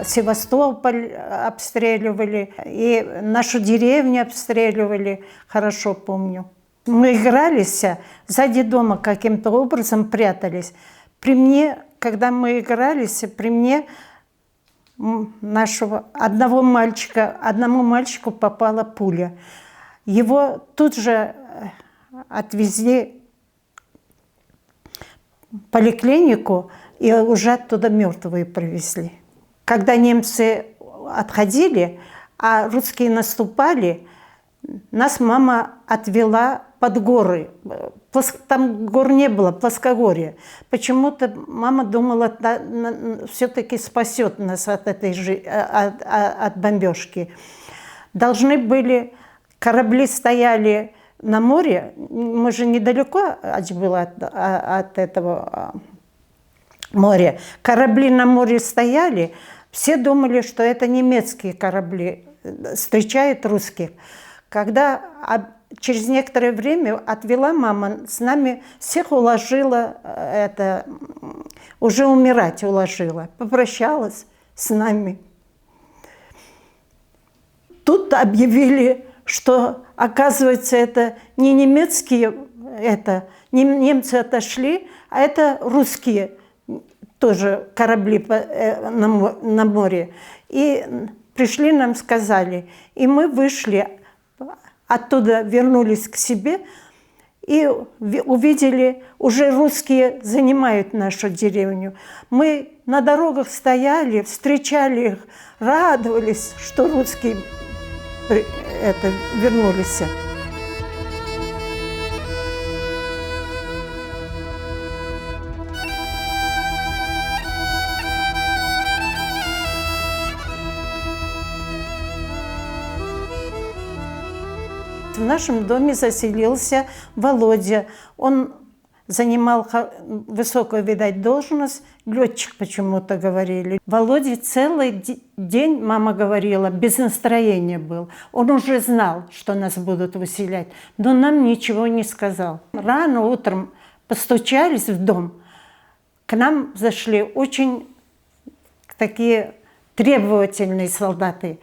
Севастополь обстреливали, и нашу деревню обстреливали, хорошо помню. Мы игрались, сзади дома каким-то образом прятались. При мне, когда мы игрались, при мне одному мальчику попала пуля. Его тут же отвезли в поликлинику и уже оттуда мертвые привезли. Когда немцы отходили, а русские наступали, нас мама отвела под горы. Там гор не было, плоскогорье. Почему-то мама думала, все-таки спасет нас от от бомбежки. Должны были, корабли стояли на море, мы же недалеко было от этого моря. Корабли на море стояли, все думали, что это немецкие корабли, встречают русских. Когда через некоторое время отвела мама, с нами всех уложила, уже умирать уложила, попрощалась с нами. Тут объявили, что, оказывается, это не немецкие, немцы отошли, а это русские тоже корабли на море. И пришли, нам сказали, и мы вышли, оттуда вернулись к себе и увидели, уже русские занимают нашу деревню. Мы на дорогах стояли, встречали их, радовались, что русские вернулись. В нашем доме заселился Володя. Он занимал высокую, видать, должность, летчик почему-то говорили. Володя целый день, мама говорила, без настроения был. Он уже знал, что нас будут выселять, но нам ничего не сказал. Рано утром постучались в дом. К нам зашли очень такие требовательные солдаты.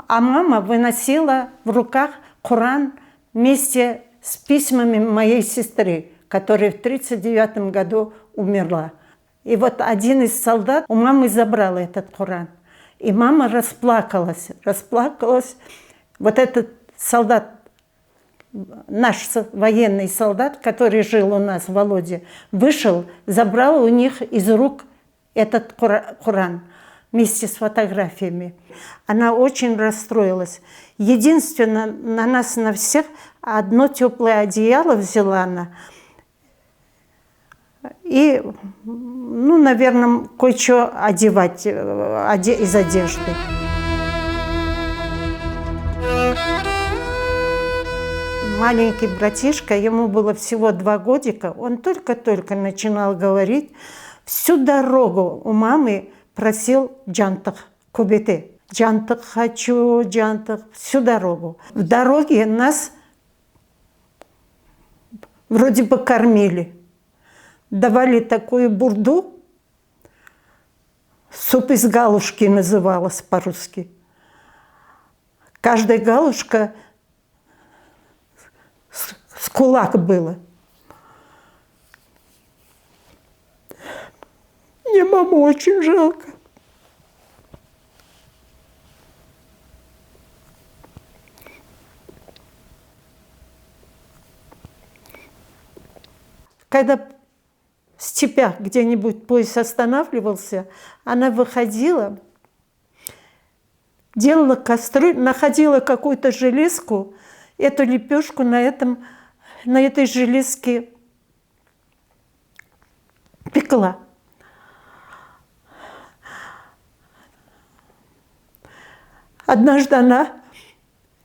А мама выносила в руках Коран вместе с письмами моей сестры, которая в 1939 году умерла. И вот один из солдат у мамы забрал этот Коран. И мама расплакалась. Вот этот солдат, наш военный солдат, который жил у нас, Володя, вышел, забрал у них из рук этот Коран вместе с фотографиями. Она очень расстроилась. Единственное, на нас, на всех, одно теплое одеяло взяла она. И, наверное, кое-что одевать из одежды. Маленький братишка, ему было всего 2 годика, он только-только начинал говорить. Всю дорогу у мамы просил джантах, кубеты. Джантах хочу, джантах, всю дорогу. В дороге нас вроде бы кормили. Давали такую бурду, суп из галушки называлось по-русски. Каждая галушка с кулак было. Мне маму очень жалко. Когда в степях где-нибудь поезд останавливался, она выходила, делала кастрюлю, находила какую-то железку, эту лепешку на этой железке пекла. Однажды она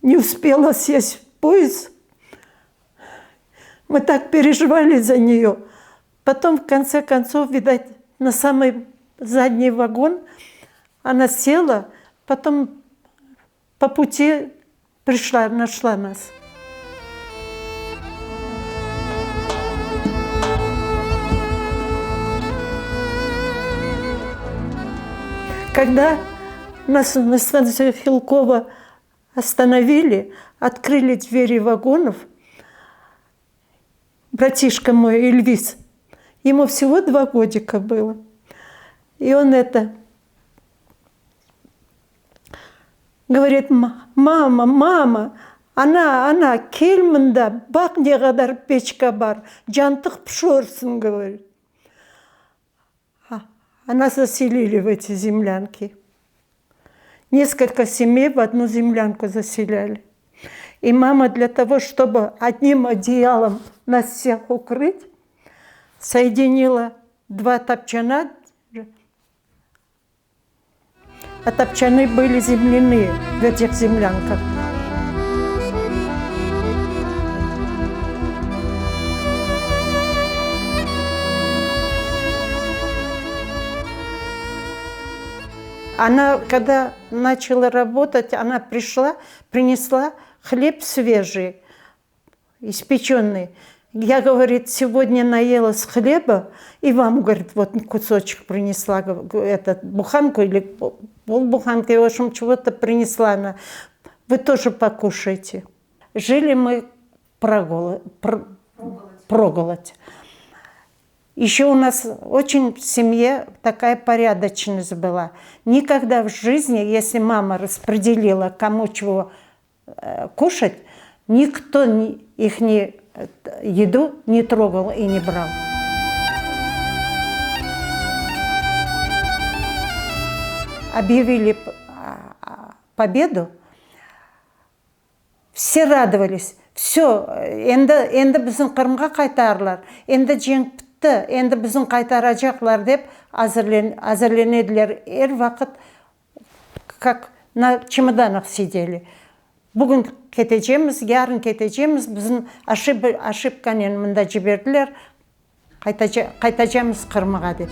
не успела сесть в поезд. Мы так переживали за нее. Потом, в конце концов, видать, на самый задний вагон она села, потом по пути пришла, нашла нас. Когда нас на станции Хилкова остановили, открыли двери вагонов, братишка мой Эльвис, ему всего 2 годика было. И он говорит: мама, она келмында, бак не кадар печка бар, жантык пшорсын, говорит. А нас заселили в эти землянки. Несколько семей в одну землянку заселяли. И мама для того, чтобы одним одеялом нас всех укрыть, соединила 2 топчана. А топчаны были земляные в этих землянках. Она, когда начала работать, она пришла, принесла хлеб свежий, испеченный. Я, говорит, сегодня наелась хлеба, и вам, говорит, вот кусочек принесла, буханку или полбуханки, в общем, чего-то принесла она. Вы тоже покушайте. Жили мы проголодь. Еще у нас очень в семье такая порядочность была. Никогда в жизни, если мама распределила, кому чего кушать, никто их еду не трогал и не брал. Объявили победу, все радовались. Все, енді біздің Қырымға қайтарылар, енді жеңіп бітті, енді біздің қайтарacaklar деп әзірленеділер. Вақыт, как на чемоданах сидели. Бүгін кетежеміз, ярын кетежеміз, біздің ошибкамен мында жіберділер, қайтажамыз Қырымға деп.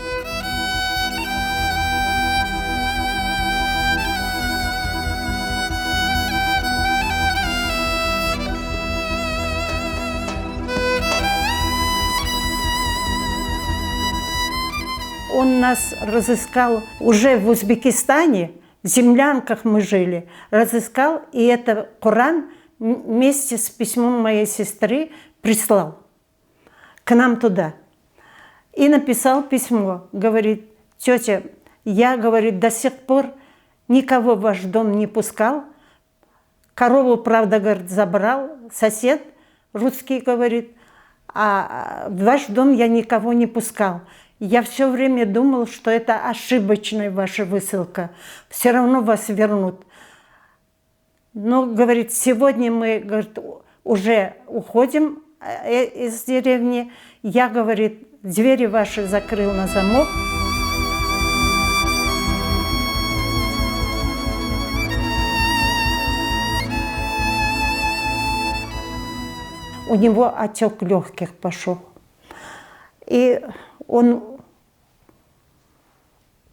Он нас разыскал уже в Узбекистане, в землянках мы жили, разыскал, и это Коран вместе с письмом моей сестры прислал к нам туда. И написал письмо, говорит: тетя, я, говорит, до сих пор никого в ваш дом не пускал, корову, правда, говорит, забрал, сосед русский, говорит, а в ваш дом я никого не пускал. Я все время думал, что это ошибочная ваша высылка. Все равно вас вернут. Но, говорит, сегодня мы, говорит, уже уходим из деревни. Я, говорит, двери ваши закрыл на замок. У него отек легких пошел. И он,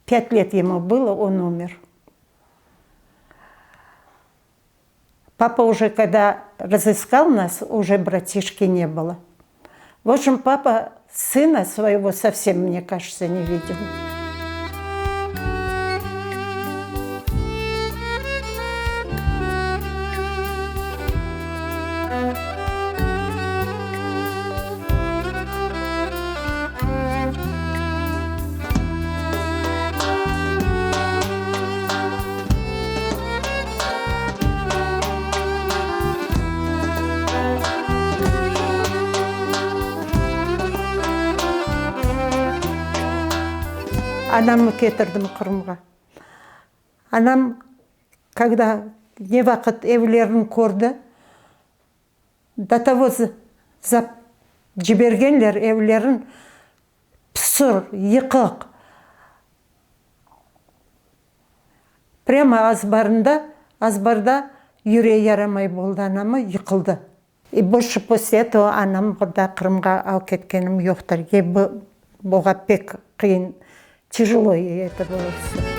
5 лет ему было, он умер. Папа уже, когда разыскал нас, уже братишки не было. В общем, папа сына своего совсем, мне кажется, не видел. Анамны кетірдім Қырымға. Анам, когда не вақыт евлерін көрді, до того жібергенлер евлерін псыр, иқық. Прямо азбарда юре ярамай болды анама, иқылды. И больше после этого анам Қырымға алып кеткенім жоқтар. Бұға пек қиын. Тяжело ей это было все.